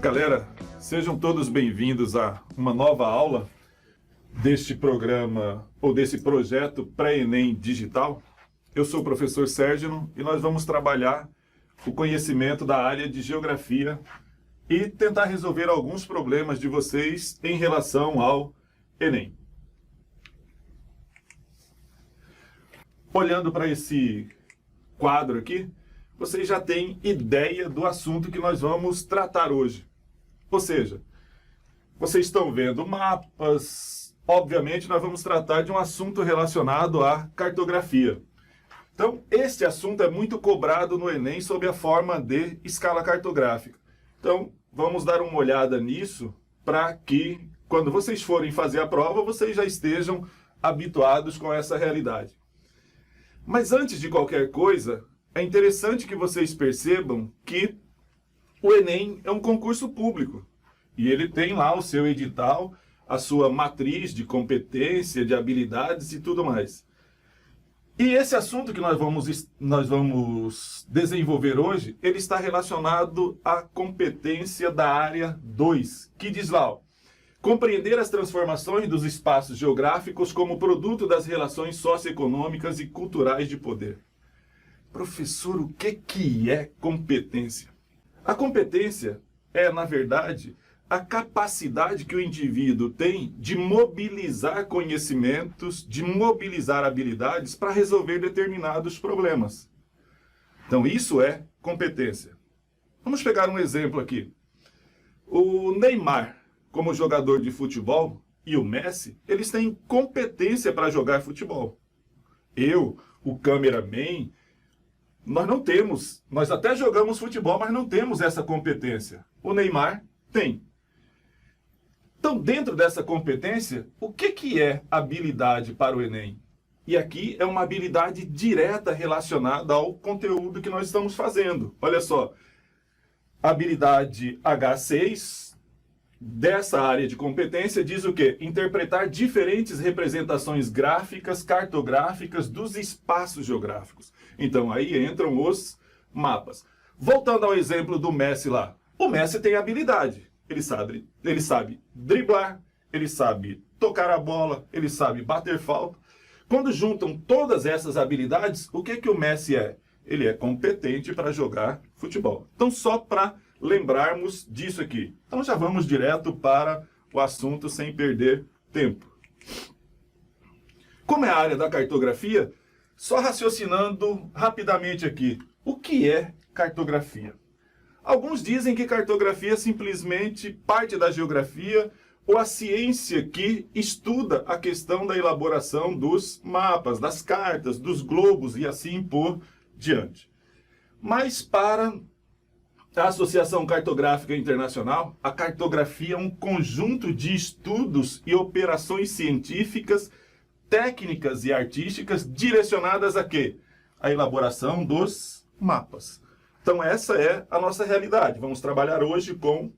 Galera, sejam todos bem-vindos a uma nova aula deste programa ou desse projeto Pré-ENEM Digital. Eu sou o professor Sérgio e nós vamos trabalhar o conhecimento da área de Geografia e tentar resolver alguns problemas de vocês em relação ao ENEM. Olhando para esse quadro aqui, vocês já têm ideia do assunto que nós vamos tratar hoje. Ou seja, vocês estão vendo mapas. Obviamente, nós vamos tratar de um assunto relacionado à cartografia. Então, este assunto é muito cobrado no ENEM sob a forma de escala cartográfica. Então, vamos dar uma olhada nisso para que, quando vocês forem fazer a prova, vocês já estejam habituados com essa realidade. Mas antes de qualquer coisa, é interessante que vocês percebam que o ENEM é um concurso público. E ele tem lá o seu edital, a sua matriz de competência, de habilidades e tudo mais. E esse assunto que nós vamos desenvolver hoje, ele está relacionado à competência da área 2, que diz lá, ó, compreender as transformações dos espaços geográficos como produto das relações socioeconômicas e culturais de poder. Professor, o que é competência? A competência é, na verdade, a capacidade que o indivíduo tem de mobilizar conhecimentos, de mobilizar habilidades para resolver determinados problemas. Então, isso é competência. Vamos pegar um exemplo aqui. O Neymar, como jogador de futebol, e o Messi, eles têm competência para jogar futebol. Eu, o cameraman, nós até jogamos futebol, mas não temos essa competência. O Neymar tem. Então, dentro dessa competência, o que é habilidade para o ENEM? E aqui é uma habilidade direta relacionada ao conteúdo que nós estamos fazendo. Olha só, habilidade H6 dessa área de competência diz o quê? Interpretar diferentes representações gráficas, cartográficas dos espaços geográficos. Então, aí entram os mapas. Voltando ao exemplo do Messi lá. O Messi tem habilidade. Ele sabe driblar, ele sabe tocar a bola, ele sabe bater falta. Quando juntam todas essas habilidades, o que o Messi é? Ele é competente para jogar futebol. Então, só para lembrarmos disso aqui. Então, já vamos direto para o assunto sem perder tempo. Como é a área da cartografia, só raciocinando rapidamente aqui. O que é cartografia? Alguns dizem que cartografia é simplesmente parte da geografia ou a ciência que estuda a questão da elaboração dos mapas, das cartas, dos globos e assim por diante. Mas para a Associação Cartográfica Internacional, a cartografia é um conjunto de estudos e operações científicas, técnicas e artísticas direcionadas a quê? A elaboração dos mapas. Então essa é a nossa realidade. Vamos trabalhar hoje com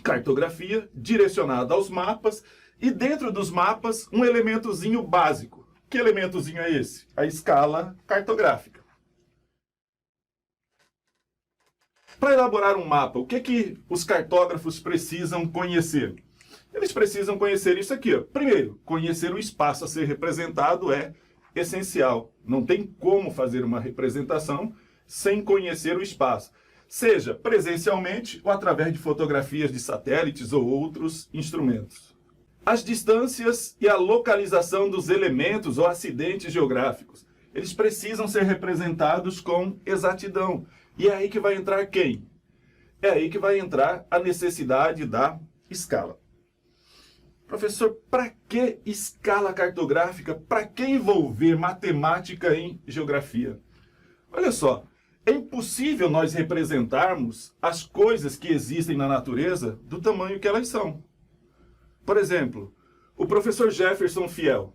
cartografia direcionada aos mapas e dentro dos mapas um elementozinho básico. Que elementozinho é esse? A escala cartográfica. Para elaborar um mapa, o que os cartógrafos precisam conhecer? Eles precisam conhecer isso aqui, ó. Primeiro, conhecer o espaço a ser representado é essencial. Não tem como fazer uma representação sem conhecer o espaço, seja presencialmente ou através de fotografias de satélites ou outros instrumentos. As distâncias e a localização dos elementos ou acidentes geográficos, eles precisam ser representados com exatidão. E é aí que vai entrar quem? É aí que vai entrar a necessidade da escala. Professor, para que escala cartográfica? Para que envolver matemática em geografia? Olha só, é impossível nós representarmos as coisas que existem na natureza do tamanho que elas são. Por exemplo, o professor Jefferson Fiel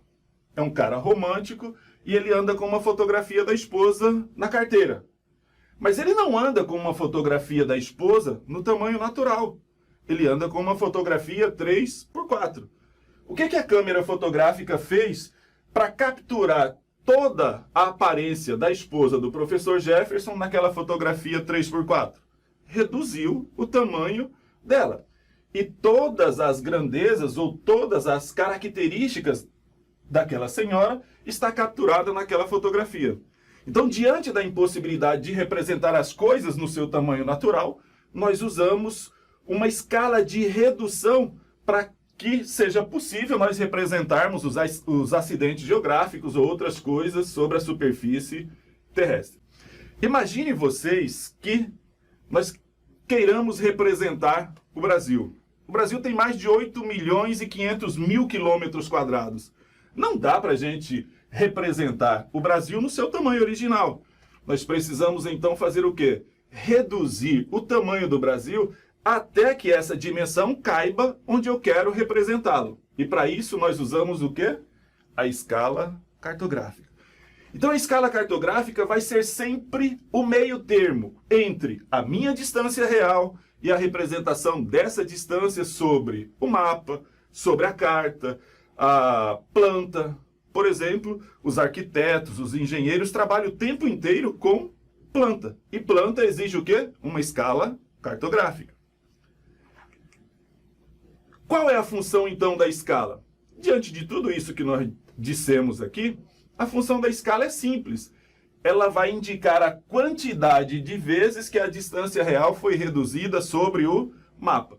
é um cara romântico e ele anda com uma fotografia da esposa na carteira. Mas ele não anda com uma fotografia da esposa no tamanho natural. Ele anda com uma fotografia 3x4. O que a câmera fotográfica fez para capturar toda a aparência da esposa do professor Jefferson naquela fotografia 3x4? Reduziu o tamanho dela. E todas as grandezas ou todas as características daquela senhora está capturada naquela fotografia. Então, diante da impossibilidade de representar as coisas no seu tamanho natural, nós usamos uma escala de redução para que seja possível nós representarmos os acidentes geográficos ou outras coisas sobre a superfície terrestre. Imagine vocês que nós queiramos representar o Brasil. O Brasil tem mais de 8.500.000 quilômetros quadrados. Não dá para a gente representar o Brasil no seu tamanho original. Nós precisamos então fazer o quê? Reduzir o tamanho do Brasil até que essa dimensão caiba onde eu quero representá-lo. E para isso nós usamos o quê? A escala cartográfica. Então a escala cartográfica vai ser sempre o meio termo entre a minha distância real e a representação dessa distância sobre o mapa, sobre a carta, a planta. Por exemplo, os arquitetos, os engenheiros trabalham o tempo inteiro com planta. E planta exige o quê? Uma escala cartográfica. Qual é a função, então, da escala? Diante de tudo isso que nós dissemos aqui, a função da escala é simples. Ela vai indicar a quantidade de vezes que a distância real foi reduzida sobre o mapa.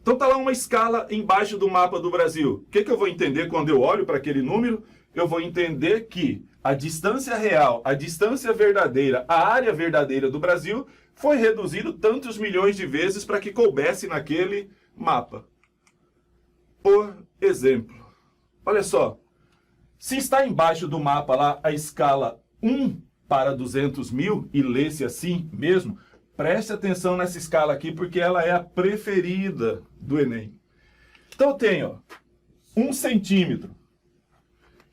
Então está lá uma escala embaixo do mapa do Brasil. O que eu vou entender quando eu olho para aquele número? Eu vou entender que a distância real, a distância verdadeira, a área verdadeira do Brasil foi reduzido tantos milhões de vezes para que coubesse naquele mapa. Por exemplo, olha só, se está embaixo do mapa lá a escala 1 para 200.000 e lê-se assim mesmo, preste atenção nessa escala aqui porque ela é a preferida do Enem. Então eu tenho 1 centímetro.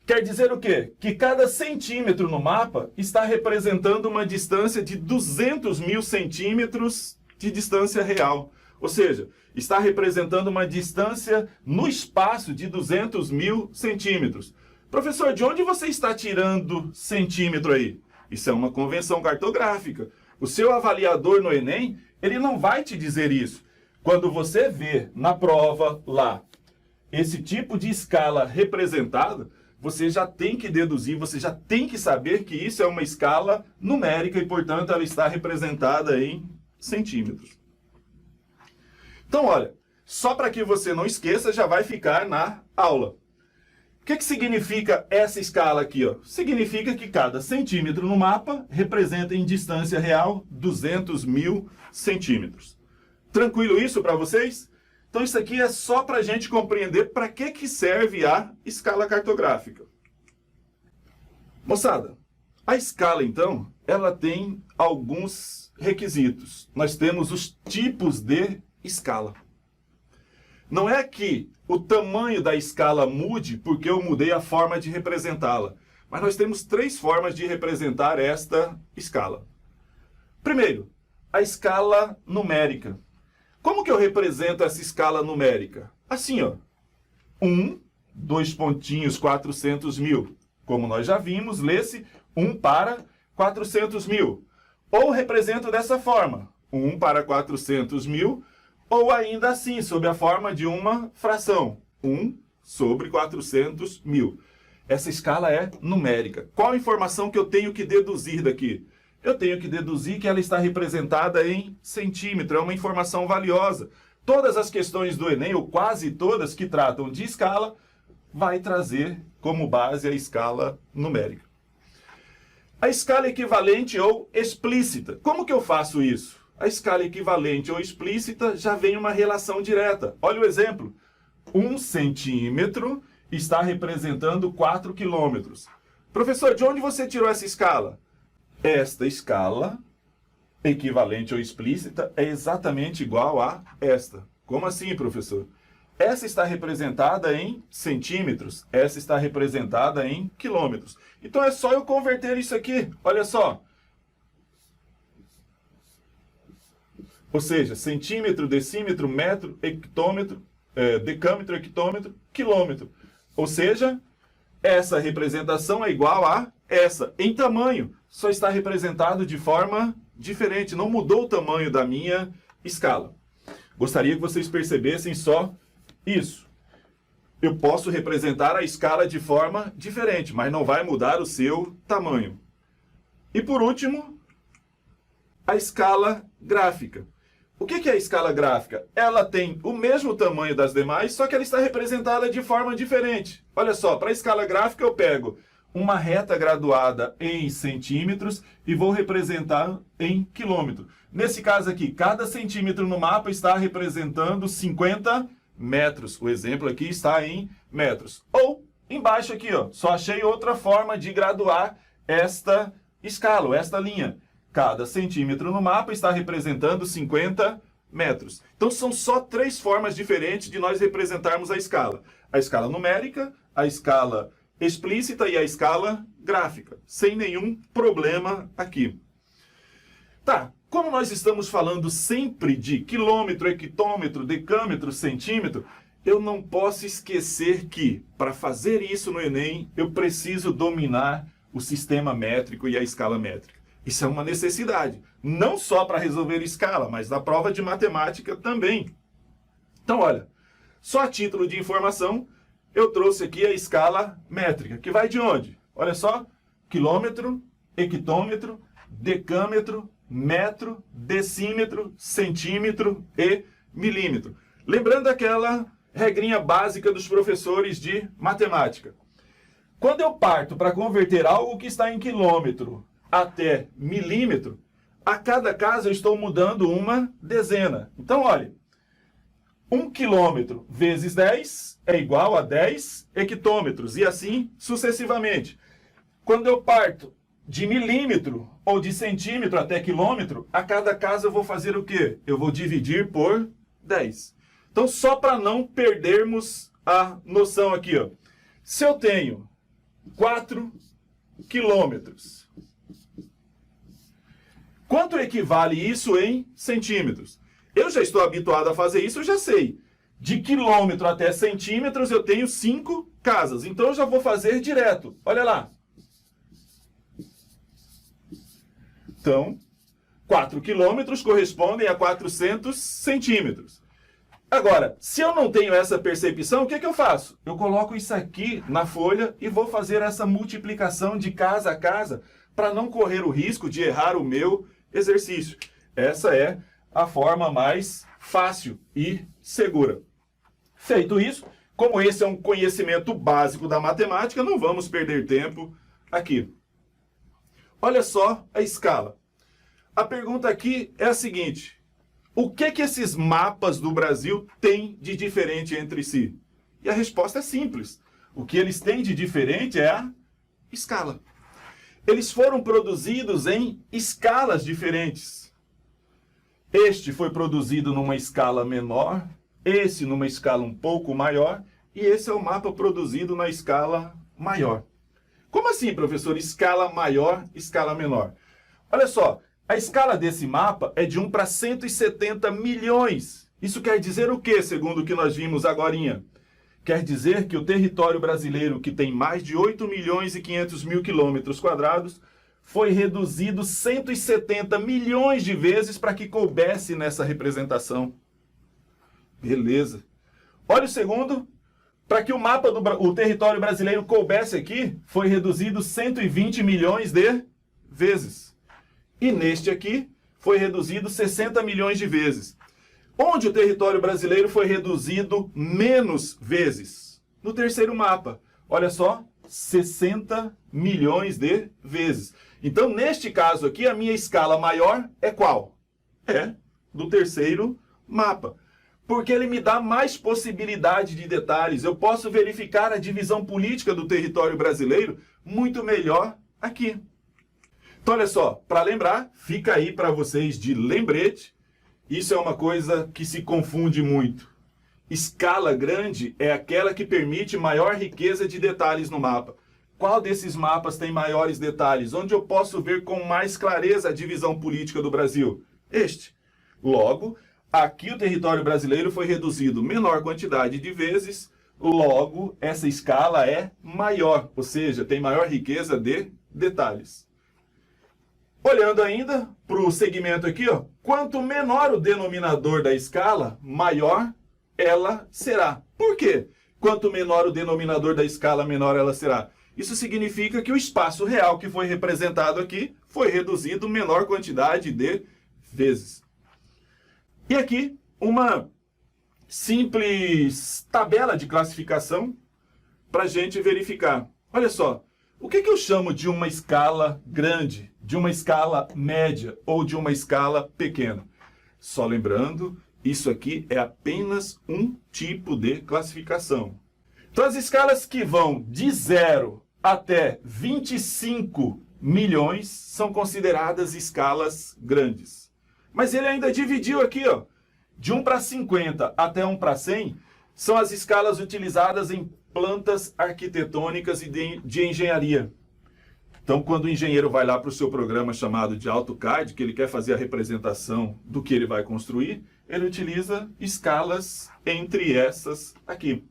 Quer dizer o quê? Que cada centímetro no mapa está representando uma distância de 200.000 centímetros de distância real. Ou seja, está representando uma distância no espaço de 200.000 centímetros. Professor, de onde você está tirando centímetro aí? Isso é uma convenção cartográfica. O seu avaliador no Enem, ele não vai te dizer isso. Quando você vê na prova lá esse tipo de escala representada, você já tem que deduzir, você já tem que saber que isso é uma escala numérica e, portanto, ela está representada em centímetros. Então, olha, só para que você não esqueça, já vai ficar na aula. O que significa essa escala aqui? Ó? Significa que cada centímetro no mapa representa em distância real 200.000 centímetros. Tranquilo isso para vocês? Então isso aqui é só para a gente compreender para que serve a escala cartográfica. Moçada, a escala então, ela tem alguns requisitos. Nós temos os tipos de escala. Não é que o tamanho da escala mude porque eu mudei a forma de representá-la. Mas nós temos 3 formas de representar esta escala. Primeiro, a escala numérica. Como que eu represento essa escala numérica? Assim, ó. 1, 2 pontinhos, 400.000. Como nós já vimos, lê-se 1 para 400.000. Ou represento dessa forma. 1 para 400.000. Ou ainda assim, sob a forma de uma fração. 1 sobre 400.000. Essa escala é numérica. Qual a informação que eu tenho que deduzir daqui? Eu tenho que deduzir que ela está representada em centímetro. É uma informação valiosa. Todas as questões do Enem, ou quase todas que tratam de escala, vai trazer como base a escala numérica. A escala equivalente ou explícita. Como que eu faço isso? A escala equivalente ou explícita já vem uma relação direta. Olha o exemplo. 1 centímetro está representando 4 quilômetros. Professor, de onde você tirou essa escala? Esta escala, equivalente ou explícita, é exatamente igual a esta. Como assim, professor? Essa está representada em centímetros, essa está representada em quilômetros. Então é só eu converter isso aqui. Olha só. Ou seja, centímetro, decímetro, metro, hectômetro, decâmetro, hectômetro, quilômetro. Ou seja, essa representação é igual a essa. Em tamanho, só está representado de forma diferente. Não mudou o tamanho da minha escala. Gostaria que vocês percebessem só isso. Eu posso representar a escala de forma diferente, mas não vai mudar o seu tamanho. E por último, a escala gráfica. O que é a escala gráfica? Ela tem o mesmo tamanho das demais, só que ela está representada de forma diferente. Olha só, para a escala gráfica eu pego uma reta graduada em centímetros e vou representar em quilômetro. Nesse caso aqui, cada centímetro no mapa está representando 50 metros. O exemplo aqui está em metros. Ou embaixo aqui, ó, só achei outra forma de graduar esta escala, ou esta linha. Cada centímetro no mapa está representando 50 metros. Então são só 3 formas diferentes de nós representarmos a escala. A escala numérica, a escala explícita e a escala gráfica. Sem nenhum problema aqui. Tá, como nós estamos falando sempre de quilômetro, hectômetro, decâmetro, centímetro, eu não posso esquecer que, para fazer isso no Enem, eu preciso dominar o sistema métrico e a escala métrica. Isso é uma necessidade, não só para resolver escala, mas na prova de matemática também. Então, olha, só a título de informação, eu trouxe aqui a escala métrica, que vai de onde? Olha só, quilômetro, hectômetro, decâmetro, metro, decímetro, centímetro e milímetro. Lembrando aquela regrinha básica dos professores de matemática. Quando eu parto para converter algo que está em quilômetro até milímetro, a cada caso eu estou mudando uma dezena. Então, olha, 1 quilômetro vezes 10 é igual a 10 hectômetros, e assim sucessivamente. Quando eu parto de milímetro ou de centímetro até quilômetro, a cada caso eu vou fazer o quê? Eu vou dividir por 10. Então, só para não perdermos a noção aqui, ó. Se eu tenho 4 quilômetros, quanto equivale isso em centímetros? Eu já estou habituado a fazer isso, eu já sei. De quilômetro até centímetros eu tenho 5 casas. Então eu já vou fazer direto. Olha lá. Então, 4 quilômetros correspondem a 400 centímetros. Agora, se eu não tenho essa percepção, o que eu faço? Eu coloco isso aqui na folha e vou fazer essa multiplicação de casa a casa para não correr o risco de errar o meu exercício. Essa é a forma mais fácil e segura. Feito isso, como esse é um conhecimento básico da matemática, não vamos perder tempo aqui. Olha só a escala. A pergunta aqui é a seguinte: o que esses mapas do Brasil têm de diferente entre si? E a resposta é simples. O que eles têm de diferente é a escala. Eles foram produzidos em escalas diferentes. Este foi produzido numa escala menor, esse numa escala um pouco maior, e esse é o mapa produzido na escala maior. Como assim, professor? Escala maior, escala menor. Olha só, a escala desse mapa é de 1 para 170 milhões. Isso quer dizer o quê, segundo o que nós vimos agorinha? Quer dizer que o território brasileiro, que tem mais de 8 milhões e 500 mil quilômetros quadrados, foi reduzido 170 milhões de vezes para que coubesse nessa representação. Beleza. Olha o segundo. Para que o mapa o território brasileiro coubesse aqui, foi reduzido 120 milhões de vezes. E neste aqui, foi reduzido 60 milhões de vezes. Onde o território brasileiro foi reduzido menos vezes? No terceiro mapa. Olha só, 60 milhões de vezes. Então, neste caso aqui, a minha escala maior é qual? É do terceiro mapa. Porque ele me dá mais possibilidade de detalhes. Eu posso verificar a divisão política do território brasileiro muito melhor aqui. Então, olha só, para lembrar, fica aí para vocês de lembrete. Isso é uma coisa que se confunde muito. Escala grande é aquela que permite maior riqueza de detalhes no mapa. Qual desses mapas tem maiores detalhes? Onde eu posso ver com mais clareza a divisão política do Brasil? Este. Logo, aqui o território brasileiro foi reduzido menor quantidade de vezes, logo essa escala é maior, ou seja, tem maior riqueza de detalhes. Olhando ainda para o segmento aqui, ó, quanto menor o denominador da escala, maior ela será. Por quê? Quanto menor o denominador da escala, menor ela será. Isso significa que o espaço real que foi representado aqui foi reduzido menor quantidade de vezes. E aqui, uma simples tabela de classificação para a gente verificar. Olha só, o que eu chamo de uma escala grande, de uma escala média ou de uma escala pequena? Só lembrando, isso aqui é apenas um tipo de classificação. Então, as escalas que vão de 0 até 25 milhões são consideradas escalas grandes. Mas ele ainda dividiu aqui, ó, de 1 para 50 até 1 para 100, são as escalas utilizadas em plantas arquitetônicas e de engenharia. Então, quando o engenheiro vai lá para o seu programa chamado de AutoCAD, que ele quer fazer a representação do que ele vai construir, ele utiliza escalas entre essas aqui.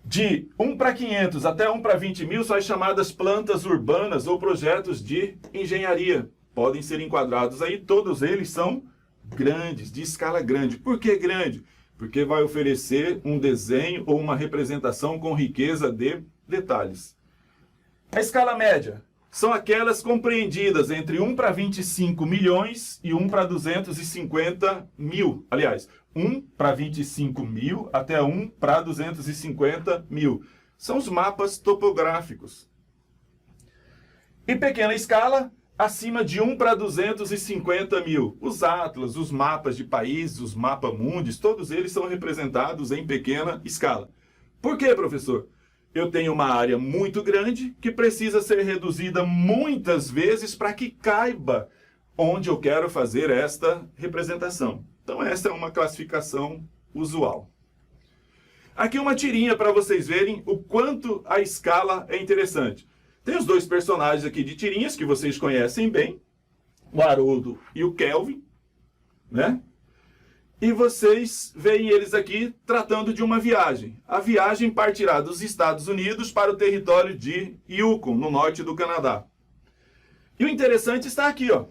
De 1 para 500 até 1 para 20 mil são as chamadas plantas urbanas ou projetos de engenharia. Podem ser enquadrados aí, todos eles são grandes, de escala grande. Por que grande? Porque vai oferecer um desenho ou uma representação com riqueza de detalhes. A escala média são aquelas compreendidas entre 1 para 25 milhões e 1 para 250 mil. Aliás, 1 para 25 mil até 1 para 250 mil. São os mapas topográficos. E pequena escala, acima de 1 para 250 mil. Os atlas, os mapas de países, os mapa-mundis, todos eles são representados em pequena escala. Por quê, professor? Eu tenho uma área muito grande que precisa ser reduzida muitas vezes para que caiba onde eu quero fazer esta representação. Então, essa é uma classificação usual. Aqui uma tirinha para vocês verem o quanto a escala é interessante. Tem os dois personagens aqui de tirinhas que vocês conhecem bem, o Haroldo e o Kelvin, né? E vocês veem eles aqui tratando de uma viagem. A viagem partirá dos Estados Unidos para o território de Yukon, no norte do Canadá. E o interessante está aqui, ó.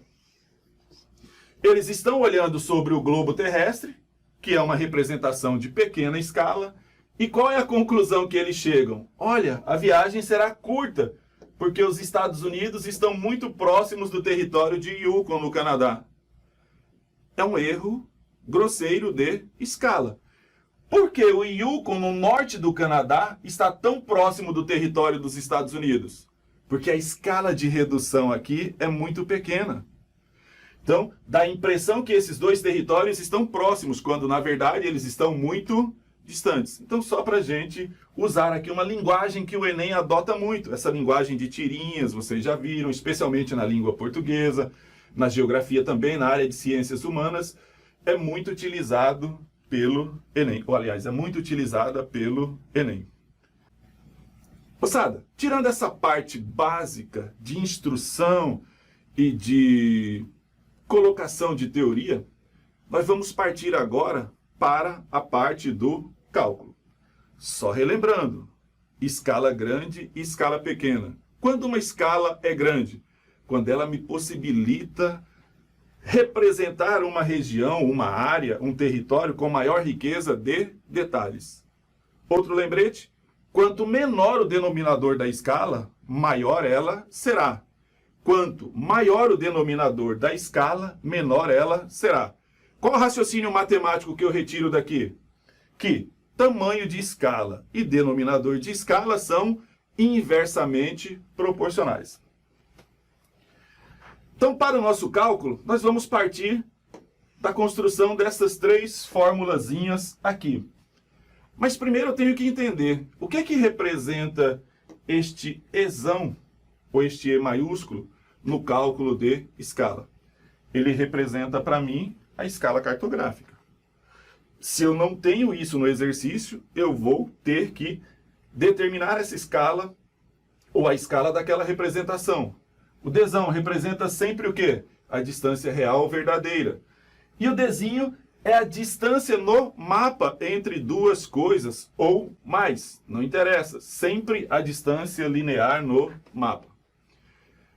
Eles estão olhando sobre o globo terrestre, que é uma representação de pequena escala. E qual é a conclusão que eles chegam? Olha, a viagem será curta, porque os Estados Unidos estão muito próximos do território de Yukon, no Canadá. É um erro grosseiro de escala. Por que o Yukon, no norte do Canadá, está tão próximo do território dos Estados Unidos? Porque a escala de redução aqui é muito pequena. Então, dá a impressão que esses dois territórios estão próximos, quando, na verdade, eles estão muito distantes. Então, só para a gente usar aqui uma linguagem que o Enem adota muito. Essa linguagem de tirinhas, vocês já viram, especialmente na língua portuguesa, na geografia também, na área de ciências humanas, é muito utilizado pelo Enem. Ou, aliás, é muito utilizada pelo Enem. Moçada, tirando essa parte básica de instrução e de colocação de teoria, nós vamos partir agora para a parte do cálculo. Só relembrando, escala grande e escala pequena. Quando uma escala é grande? Quando ela me possibilita representar uma região, uma área, um território com maior riqueza de detalhes. Outro lembrete, quanto menor o denominador da escala, maior ela será. Quanto maior o denominador da escala, menor ela será. Qual o raciocínio matemático que eu retiro daqui? Que tamanho de escala e denominador de escala são inversamente proporcionais. Então, para o nosso cálculo, nós vamos partir da construção dessas três formulazinhas aqui. Mas primeiro eu tenho que entender o que é que representa este Ezão, ou este E maiúsculo, no cálculo de escala. Ele representa para mim a escala cartográfica. Se eu não tenho isso no exercício, eu vou ter que determinar essa escala ou a escala daquela representação. O Dzão representa sempre o quê? A distância real verdadeira. E o Dzinho é a distância no mapa entre duas coisas ou mais. Não interessa. Sempre a distância linear no mapa.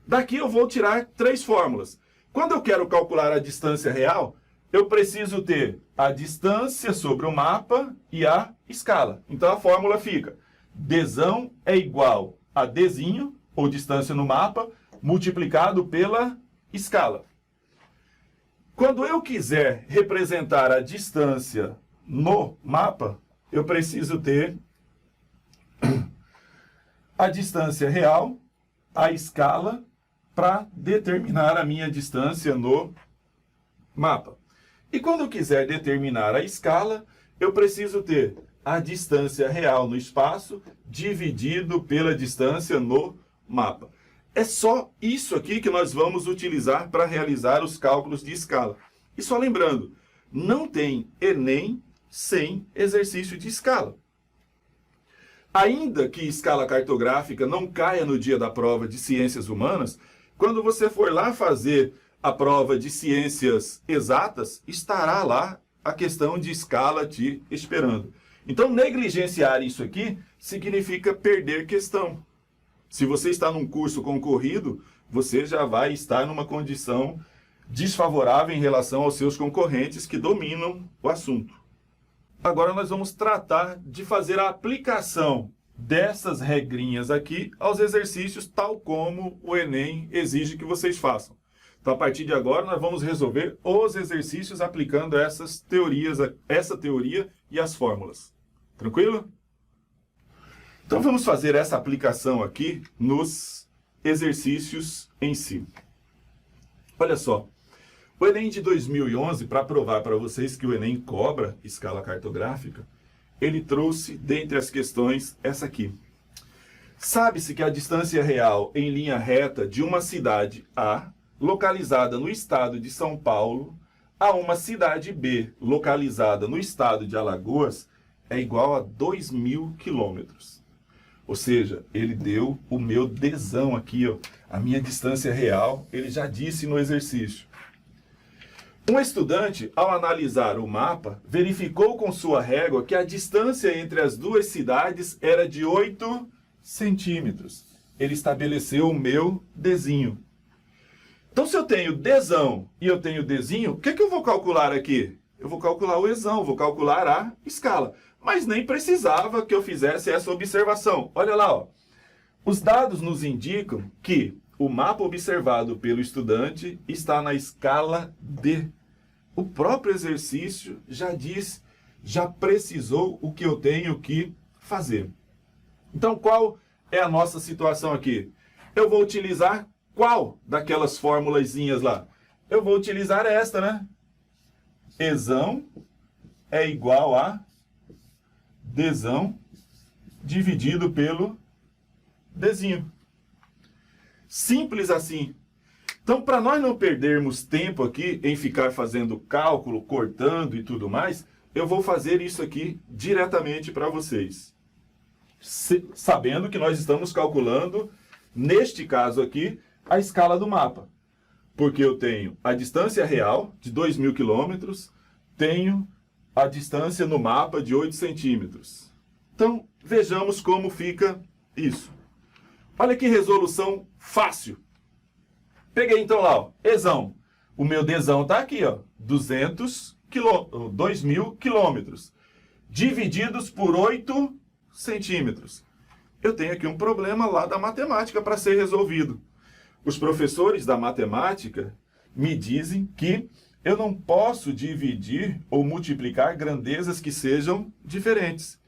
Daqui eu vou tirar 3 fórmulas. Quando eu quero calcular a distância real, eu preciso ter a distância sobre o mapa e a escala. Então a fórmula fica: Dzão é igual a Dzinho, ou distância no mapa, multiplicado pela escala. Quando eu quiser representar a distância no mapa, eu preciso ter a distância real, a escala, para determinar a minha distância no mapa. E quando eu quiser determinar a escala, eu preciso ter a distância real no espaço dividido pela distância no mapa. É só isso aqui que nós vamos utilizar para realizar os cálculos de escala. E só lembrando, não tem Enem sem exercício de escala. Ainda que escala cartográfica não caia no dia da prova de ciências humanas, quando você for lá fazer a prova de ciências exatas, estará lá a questão de escala te esperando. Então, negligenciar isso aqui significa perder questão. Se você está num curso concorrido, você já vai estar numa condição desfavorável em relação aos seus concorrentes que dominam o assunto. Agora nós vamos tratar de fazer a aplicação dessas regrinhas aqui aos exercícios, tal como o Enem exige que vocês façam. Então, a partir de agora, nós vamos resolver os exercícios aplicando essas teorias, essa teoria e as fórmulas. Tranquilo? Então, vamos fazer essa aplicação aqui nos exercícios em si. Olha só, o Enem de 2011, para provar para vocês que o Enem cobra escala cartográfica, ele trouxe, dentre as questões, essa aqui. Sabe-se que a distância real em linha reta de uma cidade A, localizada no estado de São Paulo, a uma cidade B, localizada no estado de Alagoas, é igual a 2.000 quilômetros. Ou seja, ele deu o meu Dzão aqui, ó, a minha distância real, ele já disse no exercício. Um estudante, ao analisar o mapa, verificou com sua régua que a distância entre as duas cidades era de 8 centímetros. Ele estabeleceu o meu Dzinho. Então, se eu tenho Dzão e eu tenho Dzinho, o que eu vou calcular aqui? Eu vou calcular o Ezão, vou calcular a escala. Mas nem precisava que eu fizesse essa observação. Olha lá, ó. Os dados nos indicam que o mapa observado pelo estudante está na escala D. O próprio exercício já diz, já precisou o que eu tenho que fazer. Então, qual é a nossa situação aqui? Eu vou utilizar qual daquelas formulazinhas lá? Eu vou utilizar esta, né? Ezão é igual a Dzão dividido pelo Dzinho. Simples assim. Então, para nós não perdermos tempo aqui em ficar fazendo cálculo, cortando e tudo mais, eu vou fazer isso aqui diretamente para vocês. Sabendo que nós estamos calculando, neste caso aqui, a escala do mapa. Porque eu tenho a distância real de 2.000 quilômetros, tenho a distância no mapa de 8 centímetros. Então, vejamos como fica isso. Olha que resolução fácil. Peguei então lá, ó, Ezão. O meu Dzão está aqui, ó, 2.000 quilômetros, divididos por 8 centímetros. Eu tenho aqui um problema lá da matemática para ser resolvido. Os professores da matemática me dizem que eu não posso dividir ou multiplicar grandezas que sejam diferentes.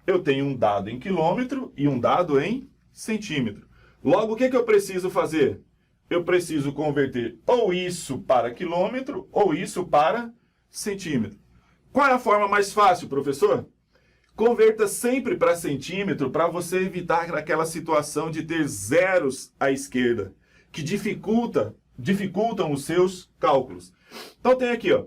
Eu tenho um dado em quilômetro e um dado em centímetro. Logo, o que eu preciso fazer? Eu preciso converter ou isso para quilômetro ou isso para centímetro. Qual é a forma mais fácil, professor? Converta sempre para centímetro para você evitar aquela situação de ter zeros à esquerda, que dificultam os seus cálculos. Então tem aqui, ó,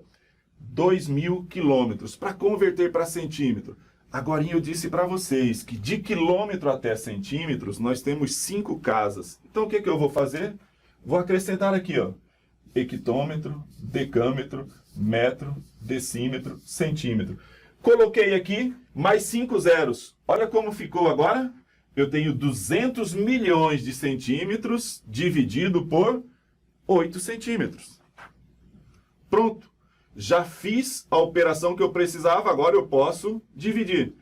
2.000 quilômetros para converter para centímetro. Agora eu disse para vocês que de quilômetro até centímetros nós temos 5 casas. Então o que eu vou fazer? Vou acrescentar aqui, ó, hectômetro, decâmetro, metro, decímetro, centímetro. Coloquei aqui mais 5 zeros. Olha como ficou agora. Eu tenho 200 milhões de centímetros dividido por 8 centímetros. Pronto. Já fiz a operação que eu precisava, agora eu posso dividir.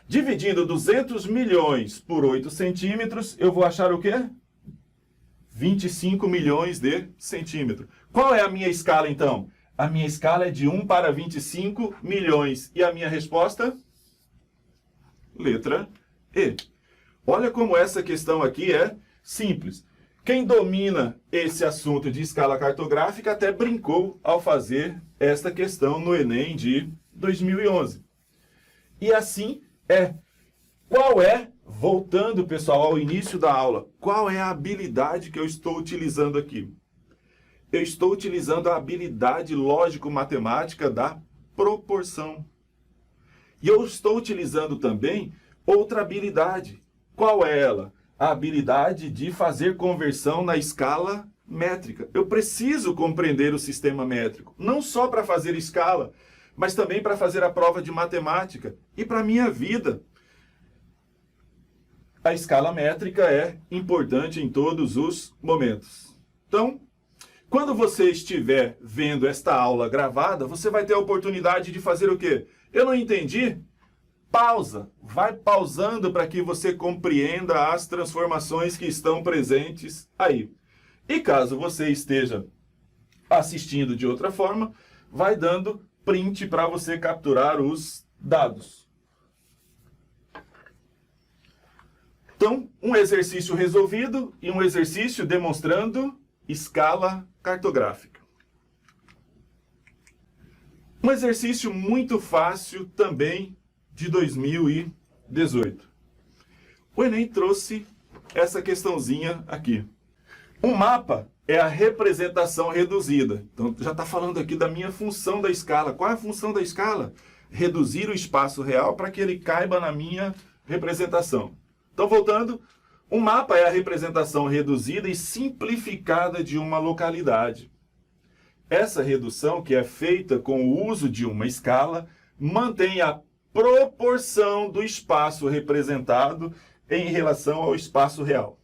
Dividindo 200 milhões por 8 centímetros, eu vou achar o quê? 25 milhões de centímetros. Qual é a minha escala, então? A minha escala é de 1 para 25 milhões. E a minha resposta? Letra E. Olha como essa questão aqui é simples. Quem domina esse assunto de escala cartográfica até brincou ao fazer esta questão no Enem de 2011. E assim é. Qual é, voltando, pessoal, ao início da aula, qual é a habilidade que eu estou utilizando aqui? Eu estou utilizando a habilidade lógico-matemática da proporção. E eu estou utilizando também outra habilidade. Qual é ela? A habilidade de fazer conversão na escala métrica. Eu preciso compreender o sistema métrico, não só para fazer escala, mas também para fazer a prova de matemática e para a minha vida. A escala métrica é importante em todos os momentos. Então, quando você estiver vendo esta aula gravada, você vai ter a oportunidade de fazer o quê? Eu não entendi? Pausa. Vai pausando para que você compreenda as transformações que estão presentes aí. E caso você esteja assistindo de outra forma, vai dando print para você capturar os dados. Então, um exercício resolvido e um exercício demonstrando escala cartográfica. Um exercício muito fácil também de 2018. O Enem trouxe essa questãozinha aqui. Um mapa é a representação reduzida. Então, já está falando aqui da minha função da escala. Qual é a função da escala? Reduzir o espaço real para que ele caiba na minha representação. Então, voltando, um mapa é a representação reduzida e simplificada de uma localidade. Essa redução, que é feita com o uso de uma escala, mantém a proporção do espaço representado em relação ao espaço real.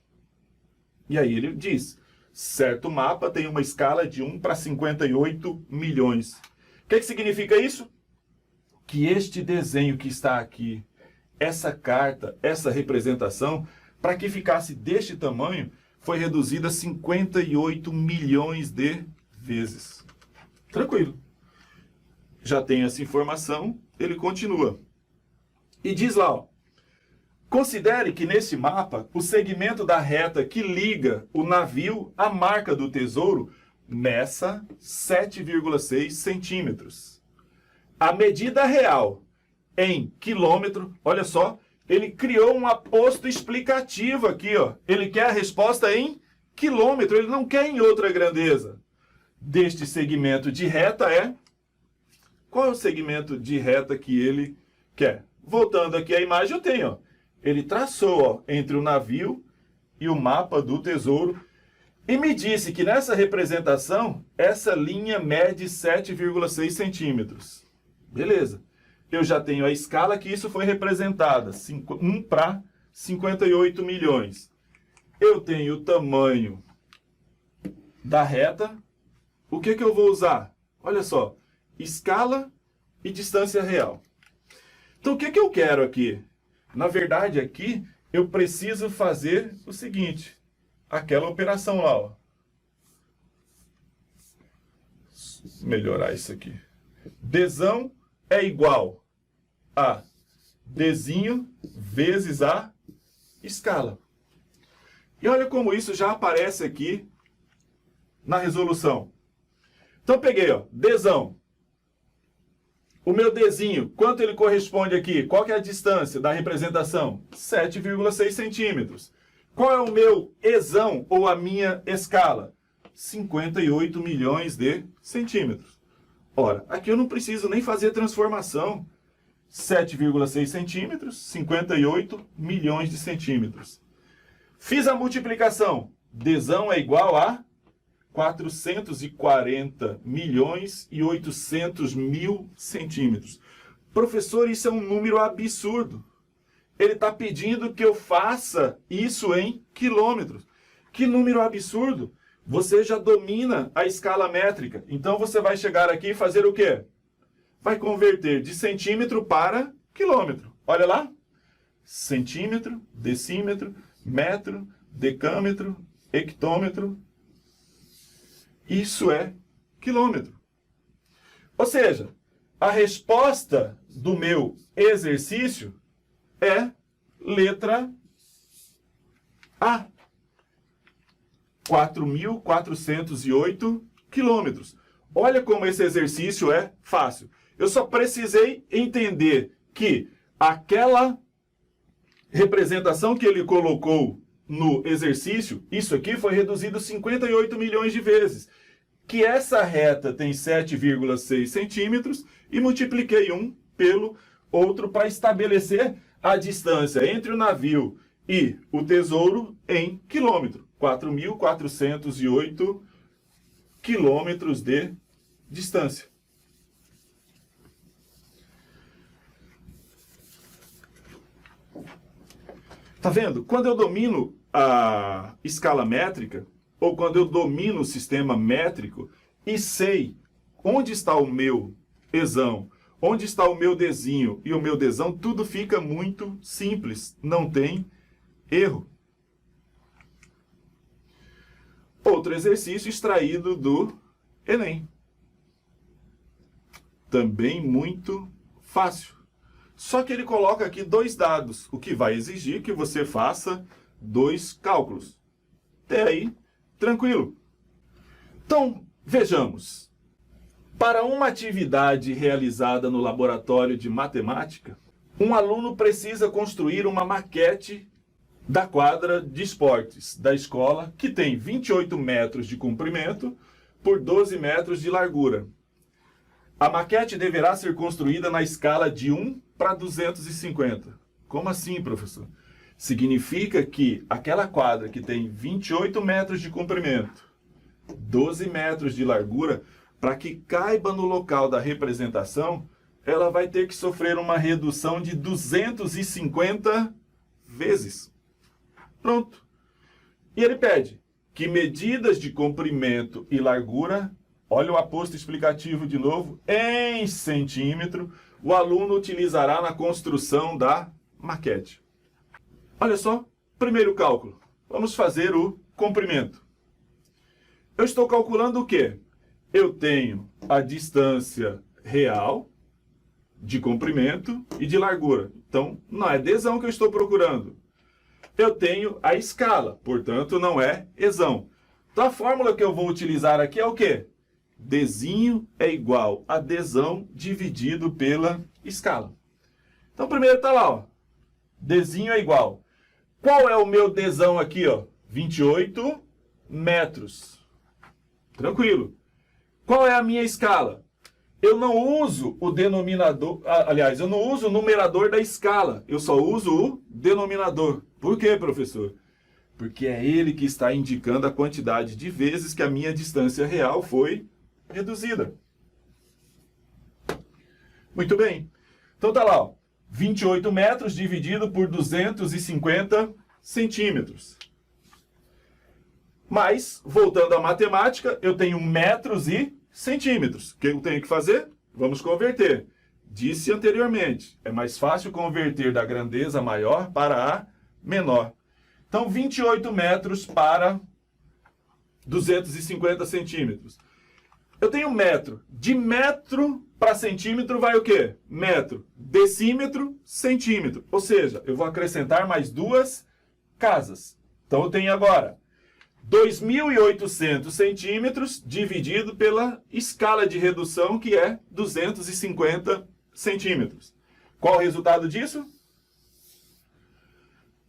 E aí ele diz, certo mapa tem uma escala de 1 para 58 milhões. O que significa isso? Que este desenho que está aqui, essa carta, essa representação, para que ficasse deste tamanho, foi reduzida 58 milhões de vezes. Tranquilo. Já tem essa informação, ele continua. E diz lá, ó, considere que nesse mapa, o segmento da reta que liga o navio à marca do tesouro meça 7,6 centímetros. A medida real em quilômetro, olha só, ele criou um aposto explicativo aqui, ó. Ele quer a resposta em quilômetro, ele não quer em outra grandeza. Deste segmento de reta é... Qual é o segmento de reta que ele quer? Voltando aqui à imagem, eu tenho, ó. Ele traçou, ó, entre o navio e o mapa do tesouro e me disse que nessa representação, essa linha mede 7,6 centímetros. Beleza. Eu já tenho a escala que isso foi representada, 1 para 58 milhões. Eu tenho o tamanho da reta. O que eu vou usar? Olha só, escala e distância real. Então, o que eu quero aqui? Na verdade, aqui, eu preciso fazer o seguinte. Aquela operação lá, ó. Melhorar isso aqui. Dzão é igual a Dzinho vezes a escala. E olha como isso já aparece aqui na resolução. Então, peguei, ó, Dzão. O meu Dzinho, quanto ele corresponde aqui? Qual que é a distância da representação? 7,6 centímetros. Qual é o meu Ezão, ou a minha escala? 58 milhões de centímetros. Ora, aqui eu não preciso nem fazer transformação. 7,6 centímetros, 58 milhões de centímetros. Fiz a multiplicação. Dzão é igual a 440 milhões e 800 mil centímetros. Professor, isso é um número absurdo. ele está pedindo que eu faça isso em quilômetros. Que número absurdo! Você já domina a escala métrica. Então você vai chegar aqui e fazer o quê? Vai converter de centímetro para quilômetro. Olha lá. Centímetro, decímetro, metro, decâmetro, hectômetro. Isso é quilômetro. Ou seja, a resposta do meu exercício é letra A. 4.408 quilômetros. Olha como esse exercício é fácil. Eu só precisei entender que aquela representação que ele colocou no exercício, isso aqui foi reduzido 58 milhões de vezes. Que essa reta tem 7,6 centímetros e multipliquei um pelo outro para estabelecer a distância entre o navio e o tesouro em quilômetro. 4.408 quilômetros de distância. Tá vendo? Quando eu domino a escala métrica, ou quando eu domino o sistema métrico e sei onde está o meu esão, onde está o meu desinho e o meu desão, tudo fica muito simples, não tem erro. Outro exercício extraído do Enem. Também muito fácil. Só que ele coloca aqui dois dados, o que vai exigir que você faça dois cálculos. Até aí, tranquilo. Então, vejamos. Para uma atividade realizada no laboratório de matemática, um aluno precisa construir uma maquete da quadra de esportes da escola, que tem 28 metros de comprimento por 12 metros de largura. A maquete deverá ser construída na escala de 1 para 250. Como assim, professor? Significa que aquela quadra que tem 28 metros de comprimento, 12 metros de largura, para que caiba no local da representação, ela vai ter que sofrer uma redução de 250 vezes. Pronto. E ele pede que medidas de comprimento e largura, olha o aposto explicativo de novo, em centímetro, o aluno utilizará na construção da maquete. Olha só, primeiro cálculo. Vamos fazer o comprimento. Eu estou calculando o quê? Eu tenho a distância real de comprimento e de largura. Então, não é desão que eu estou procurando. Eu tenho a escala, portanto, não é esão. Então, a fórmula que eu vou utilizar aqui é o quê? Desinho é igual a desão dividido pela escala. Então, primeiro está lá, ó. Desinho é igual. Qual é o meu desão aqui, ó? 28 metros. Tranquilo. Qual é a minha escala? Eu não uso o denominador, aliás, eu não uso o numerador da escala, eu só uso o denominador. Por quê, professor? Porque é ele que está indicando a quantidade de vezes que a minha distância real foi reduzida. Muito bem. Então tá lá, ó, 28 metros dividido por 250 centímetros. Mas, voltando à matemática, eu tenho metros e centímetros. O que eu tenho que fazer? Vamos converter. Disse anteriormente, é mais fácil converter da grandeza maior para a menor. Então, 28 metros para 250 centímetros. Eu tenho metro. De metro para centímetro vai o quê? Metro. Decímetro, centímetro. Ou seja, eu vou acrescentar mais duas casas. Então, eu tenho agora 2.800 centímetros dividido pela escala de redução, que é 250 centímetros. Qual o resultado disso?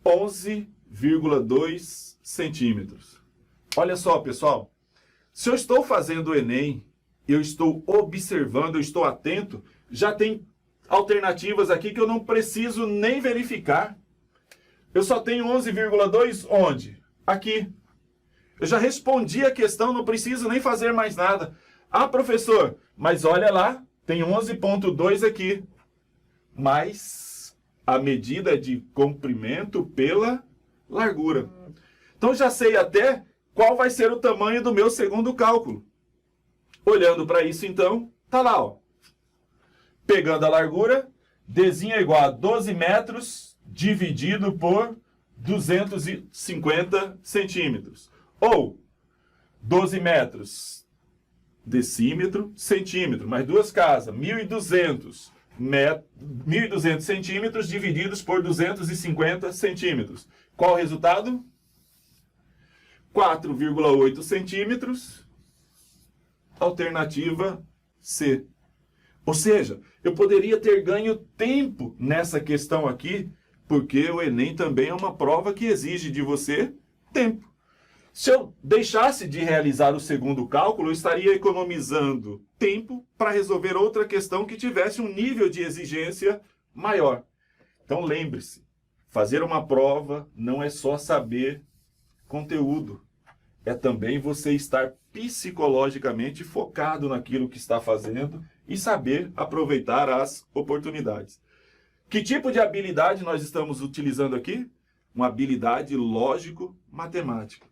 11,2 centímetros. Olha só, pessoal. Se eu estou fazendo o Enem, eu estou observando, eu estou atento, já tem alternativas aqui que eu não preciso nem verificar. Eu só tenho 11,2 onde? Aqui. Eu já respondi a questão, não preciso nem fazer mais nada. Ah, professor, mas olha lá, tem 11,2 aqui. Mas A medida de comprimento pela largura. Então já sei até qual vai ser o tamanho do meu segundo cálculo. Olhando para isso, então, tá lá, ó. Pegando a largura, Dzinho é igual a 12 metros dividido por 250 centímetros. Ou 12 metros, decímetro, centímetro, mais duas casas, 1.200 1.200 centímetros divididos por 250 centímetros. Qual o resultado? 4,8 centímetros, alternativa C. Ou seja, eu poderia ter ganho tempo nessa questão aqui, porque o Enem também é uma prova que exige de você tempo. Se eu deixasse de realizar o segundo cálculo, eu estaria economizando tempo para resolver outra questão que tivesse um nível de exigência maior. Então lembre-se, fazer uma prova não é só saber conteúdo, é também você estar psicologicamente focado naquilo que está fazendo e saber aproveitar as oportunidades. Que tipo de habilidade nós estamos utilizando aqui? Uma habilidade lógico-matemática.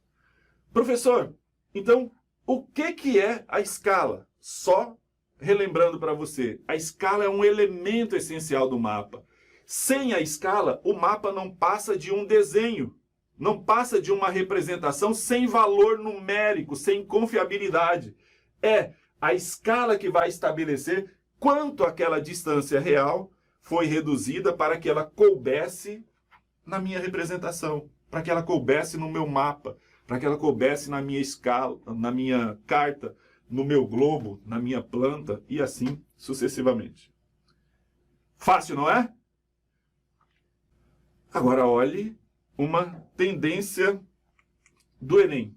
Professor, então, o que é a escala? Só relembrando para você, a escala é um elemento essencial do mapa. Sem a escala, o mapa não passa de um desenho, não passa de uma representação sem valor numérico, sem confiabilidade. É a escala que vai estabelecer quanto aquela distância real foi reduzida para que ela coubesse na minha representação, para que ela coubesse no meu mapa, para que ela coubesse na minha escala, na minha carta, no meu globo, na minha planta e assim sucessivamente. Fácil, não é? Agora olhe uma tendência do Enem.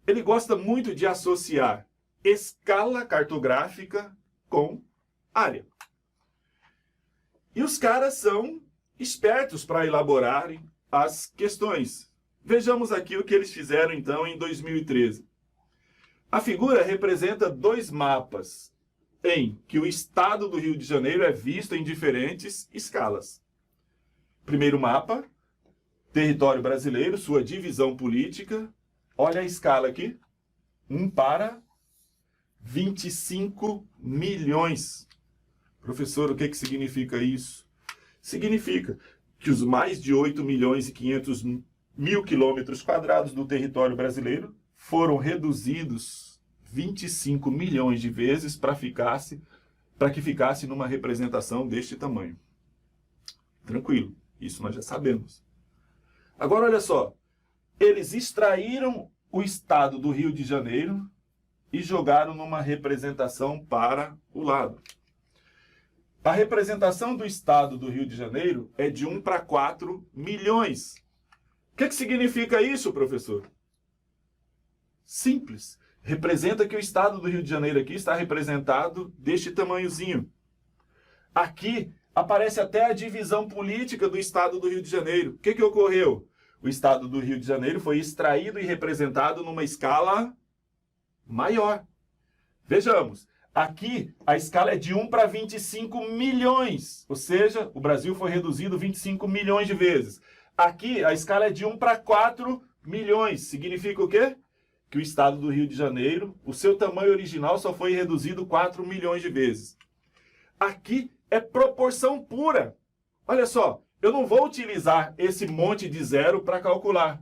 Ele gosta muito de associar escala cartográfica com área. E os caras são espertos para elaborarem as questões. Vejamos aqui o que eles fizeram, então, em 2013. A figura representa dois mapas em que o estado do Rio de Janeiro é visto em diferentes escalas. Primeiro mapa, território brasileiro, sua divisão política. Olha a escala aqui. 1 para 25 milhões. Professor, o que significa isso? Significa que os mais de 8 milhões e 500 mil quilômetros quadrados do território brasileiro foram reduzidos 25 milhões de vezes para que ficasse numa representação deste tamanho. Tranquilo, isso nós já sabemos. Agora olha só, eles extraíram o estado do Rio de Janeiro e jogaram numa representação para o lado. A representação do estado do Rio de Janeiro é de 1 para 4 milhões. O que significa isso, professor? Simples. Representa que o estado do Rio de Janeiro aqui está representado deste tamanhozinho. Aqui aparece até a divisão política do estado do Rio de Janeiro. O que ocorreu? O estado do Rio de Janeiro foi extraído e representado numa escala maior. Vejamos. Aqui, a escala é de 1 para 25 milhões. Ou seja, o Brasil foi reduzido 25 milhões de vezes. Aqui, a escala é de 1 para 4 milhões. Significa o quê? Que o estado do Rio de Janeiro, o seu tamanho original só foi reduzido 4 milhões de vezes. Aqui é proporção pura. Olha só, eu não vou utilizar esse monte de zero para calcular.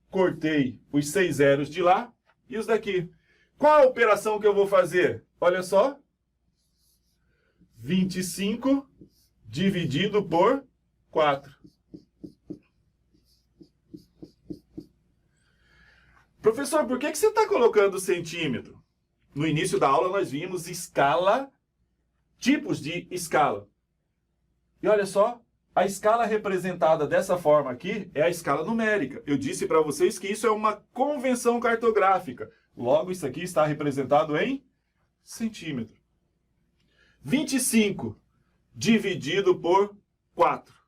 Cortei os 6 zeros de lá e os daqui. Qual a operação que eu vou fazer? Olha só. 25 dividido por 4. Professor, por que você está colocando centímetro? No início da aula nós vimos escala, tipos de escala. E olha só, a escala representada dessa forma aqui é a escala numérica. Eu disse para vocês que isso é uma convenção cartográfica. Logo, isso aqui está representado em centímetro. 25 dividido por 4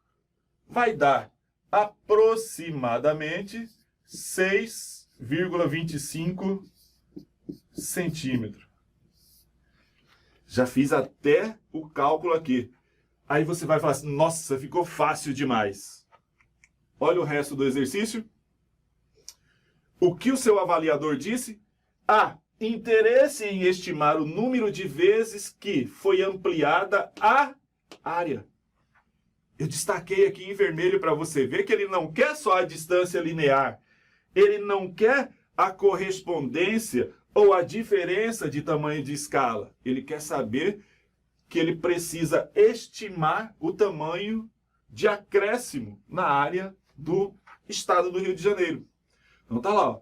vai dar aproximadamente 6,25 centímetros. Já fiz até o cálculo aqui. Aí você vai falar assim, nossa, ficou fácil demais. Olha o resto do exercício. O que o seu avaliador disse? Interesse em estimar o número de vezes que foi ampliada a área. Eu destaquei aqui em vermelho para você ver que ele não quer só a distância linear. Ele não quer a correspondência ou a diferença de tamanho de escala. Ele quer saber que ele precisa estimar o tamanho de acréscimo na área do estado do Rio de Janeiro. Então tá lá, ó.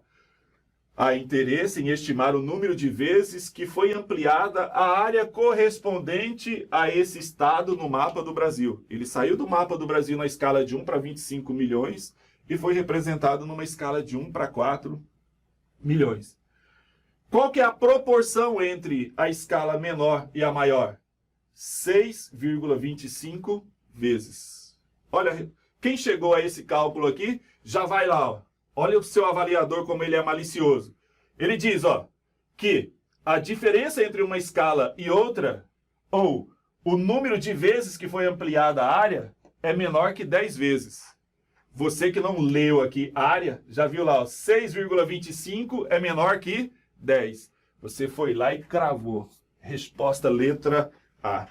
Há interesse em estimar o número de vezes que foi ampliada a área correspondente a esse estado no mapa do Brasil. Ele saiu do mapa do Brasil na escala de 1 para 25 milhões e foi representado numa escala de 1 para 4 milhões. Qual que é a proporção entre a escala menor e a maior? 6,25 vezes. Olha, quem chegou a esse cálculo aqui, já vai lá, ó. Olha o seu avaliador como ele é malicioso. Ele diz, ó, que a diferença entre uma escala e outra, ou o número de vezes que foi ampliada a área, é menor que 10 vezes. Você que não leu aqui área, já viu lá, 6,25 é menor que 10. Você foi lá e cravou. Resposta letra A.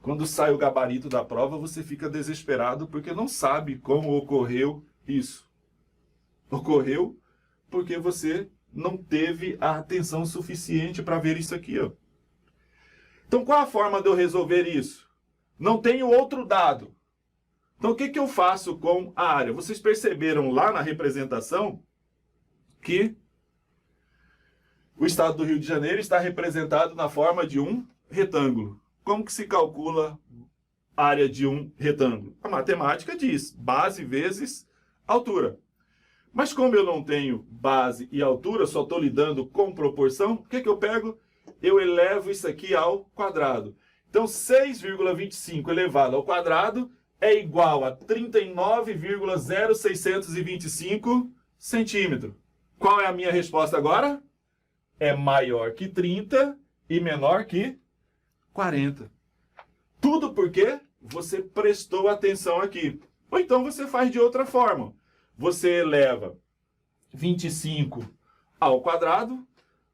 Quando sai o gabarito da prova, você fica desesperado porque não sabe como ocorreu isso. Ocorreu porque você não teve a atenção suficiente para ver isso aqui, ó. Então, qual a forma de eu resolver isso? Não tenho outro dado. Então, o que eu faço com a área? Vocês perceberam lá na representação que o estado do Rio de Janeiro está representado na forma de um retângulo. Como que se calcula a área de um retângulo? A matemática diz base vezes altura. Mas como eu não tenho base e altura, só estou lidando com proporção, o que eu pego? Eu elevo isso aqui ao quadrado. Então, 6,25 elevado ao quadrado é igual a 39,0625 centímetros. Qual é a minha resposta agora? É maior que 30 e menor que 40. Tudo porque você prestou atenção aqui. Ou então você faz de outra forma. Você eleva 25 ao quadrado,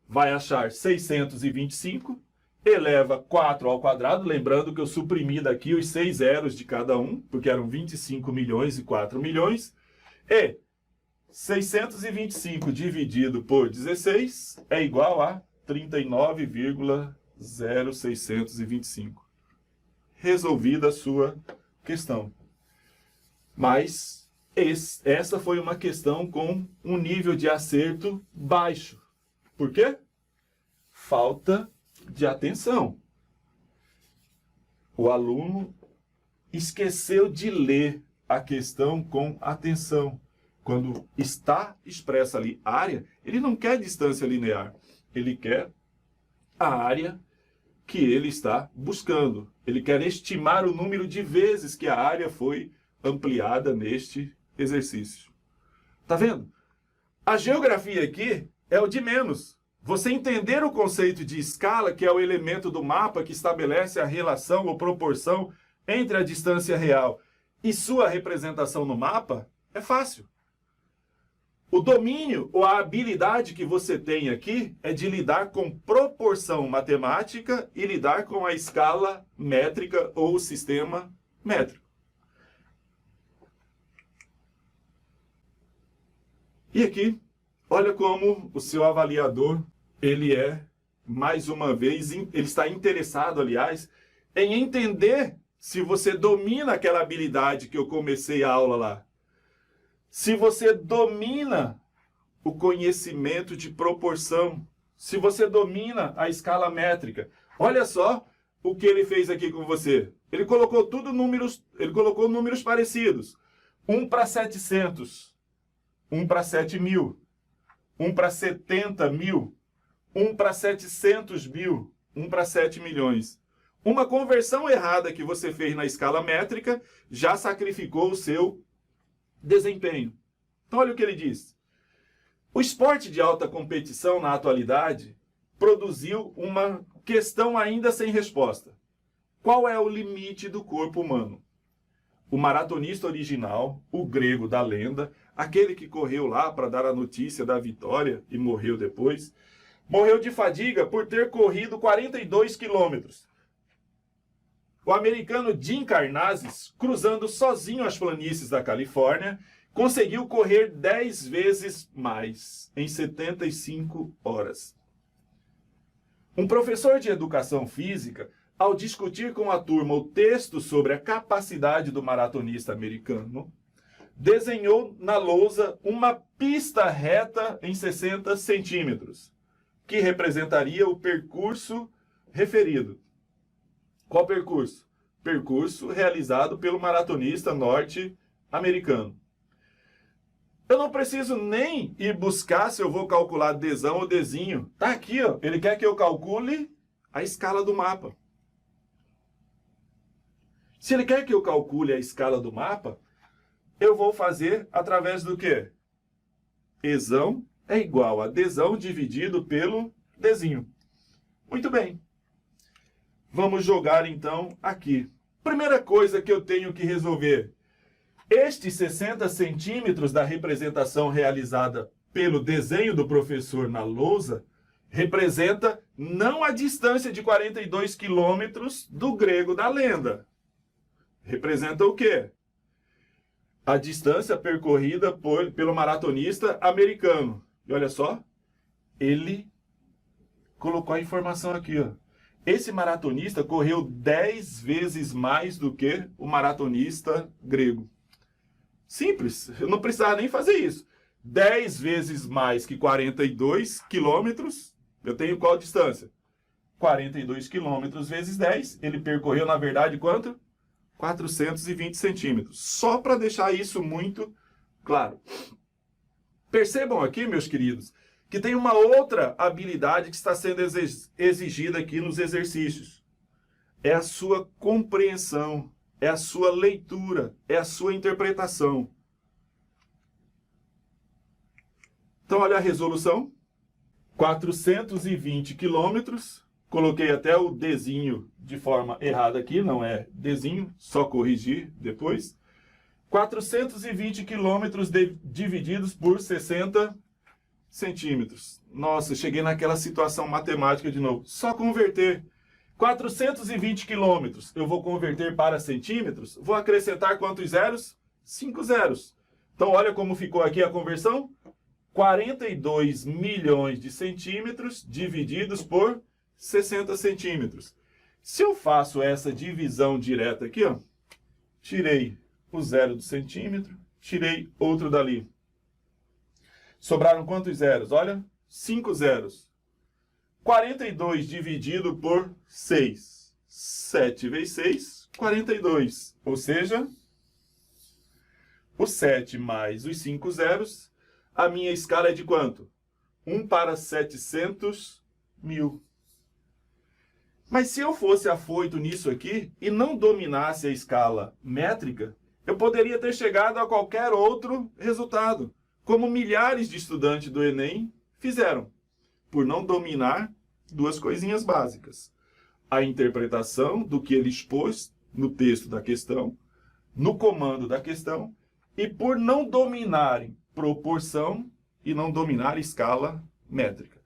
vai achar 625, eleva 4 ao quadrado, lembrando que eu suprimi daqui os 6 zeros de cada um, porque eram 25 milhões e 4 milhões, e 625 dividido por 16 é igual a 39,0625. Resolvida a sua questão. Mas essa foi uma questão com um nível de acerto baixo. Por quê? Falta de atenção. O aluno esqueceu de ler a questão com atenção. Quando está expressa ali área, ele não quer distância linear. Ele quer a área que ele está buscando. Ele quer estimar o número de vezes que a área foi ampliada neste exercício. Tá vendo? A geografia aqui é o de menos. Você entender o conceito de escala, que é o elemento do mapa que estabelece a relação ou proporção entre a distância real e sua representação no mapa, é fácil. O domínio ou a habilidade que você tem aqui é de lidar com proporção matemática e lidar com a escala métrica ou o sistema métrico. E aqui, olha como o seu avaliador, ele é, mais uma vez, ele está interessado, aliás, em entender se você domina aquela habilidade que eu comecei a aula lá. Se você domina o conhecimento de proporção, se você domina a escala métrica. Olha só o que ele fez aqui com você. Ele colocou números parecidos. 1 para 700. 1 para 7 mil, 1 para 70 mil, 1 para 700 mil, 1 para 7 milhões. Uma conversão errada que você fez na escala métrica já sacrificou o seu desempenho. Então, olha o que ele diz. O esporte de alta competição, na atualidade, produziu uma questão ainda sem resposta. Qual é o limite do corpo humano? O maratonista original, o grego da lenda, aquele que correu lá para dar a notícia da vitória e morreu depois, morreu de fadiga por ter corrido 42 quilômetros. O americano Jim Karnazes, cruzando sozinho as planícies da Califórnia, conseguiu correr 10 vezes mais, em 75 horas. Um professor de educação física, ao discutir com a turma o texto sobre a capacidade do maratonista americano, desenhou na lousa uma pista reta em 60 centímetros, que representaria o percurso referido. Qual percurso? Percurso realizado pelo maratonista norte-americano. Eu não preciso nem ir buscar se eu vou calcular Dzão ou Dzinho. Tá aqui, ó. Ele quer que eu calcule a escala do mapa. Se ele quer que eu calcule a escala do mapa, eu vou fazer através do quê? Ezão é igual a Dzão dividido pelo Dzinho. Muito bem. Vamos jogar então aqui. Primeira coisa que eu tenho que resolver. Estes 60 centímetros da representação realizada pelo desenho do professor na lousa representa não a distância de 42 quilômetros do grego da lenda. Representa o quê? A distância percorrida pelo maratonista americano. E olha só, ele colocou a informação aqui, ó. Esse maratonista correu 10 vezes mais do que o maratonista grego. Simples, eu não precisava nem fazer isso. 10 vezes mais que 42 quilômetros, eu tenho qual distância? 42 quilômetros vezes 10, ele percorreu, na verdade, quanto? 420 centímetros. Só para deixar isso muito claro. Percebam aqui, meus queridos, que tem uma outra habilidade que está sendo exigida aqui nos exercícios. É a sua compreensão, é a sua leitura, é a sua interpretação. Então, olha a resolução. 420 quilômetros. Coloquei até o Dzinho de forma errada aqui, não é Dzinho, só corrigir depois. 420 quilômetros divididos por 60 centímetros. Nossa, cheguei naquela situação matemática de novo. Só converter. 420 quilômetros, eu vou converter para centímetros. Vou acrescentar quantos zeros? 5 zeros. Então, olha como ficou aqui a conversão. 42 milhões de centímetros divididos por 60 centímetros. Se eu faço essa divisão direta aqui, ó, tirei o zero do centímetro, tirei outro dali. Sobraram quantos zeros? Olha, 5 zeros. 42 dividido por 6. 7 vezes 6, 42. Ou seja, o 7 mais os 5 zeros, a minha escala é de quanto? 1 para 700 mil. Mas se eu fosse afoito nisso aqui e não dominasse a escala métrica, eu poderia ter chegado a qualquer outro resultado, como milhares de estudantes do Enem fizeram, por não dominar duas coisinhas básicas. A interpretação do que ele expôs no texto da questão, no comando da questão, e por não dominarem proporção e não dominar escala métrica.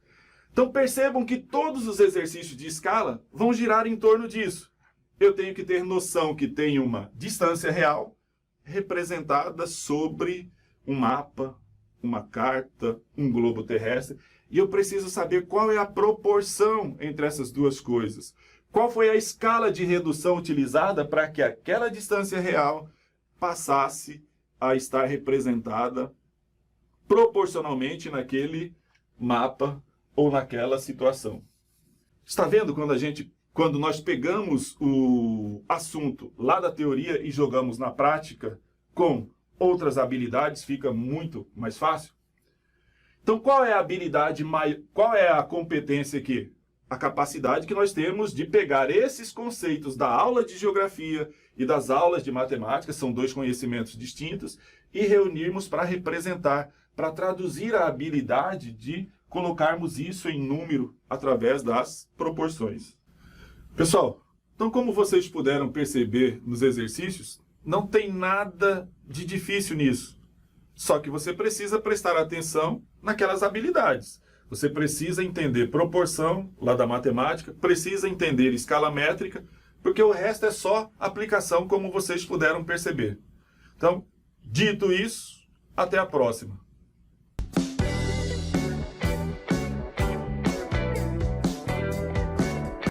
Então percebam que todos os exercícios de escala vão girar em torno disso. Eu tenho que ter noção que tem uma distância real representada sobre um mapa, uma carta, um globo terrestre, e eu preciso saber qual é a proporção entre essas duas coisas. Qual foi a escala de redução utilizada para que aquela distância real passasse a estar representada proporcionalmente naquele mapa ou naquela situação. Está vendo quando nós pegamos o assunto lá da teoria e jogamos na prática com outras habilidades, fica muito mais fácil? Então, qual é a habilidade, qual é a competência aqui? A capacidade que nós temos de pegar esses conceitos da aula de geografia e das aulas de matemática, são dois conhecimentos distintos, e reunirmos para representar, para traduzir a habilidade de colocarmos isso em número através das proporções. Pessoal, Então, como vocês puderam perceber nos exercícios, não tem nada de difícil nisso. Só que você precisa prestar atenção naquelas habilidades. Você precisa entender proporção, lá da matemática, precisa entender escala métrica, porque o resto é só aplicação, como vocês puderam perceber. Então, dito isso, até a próxima.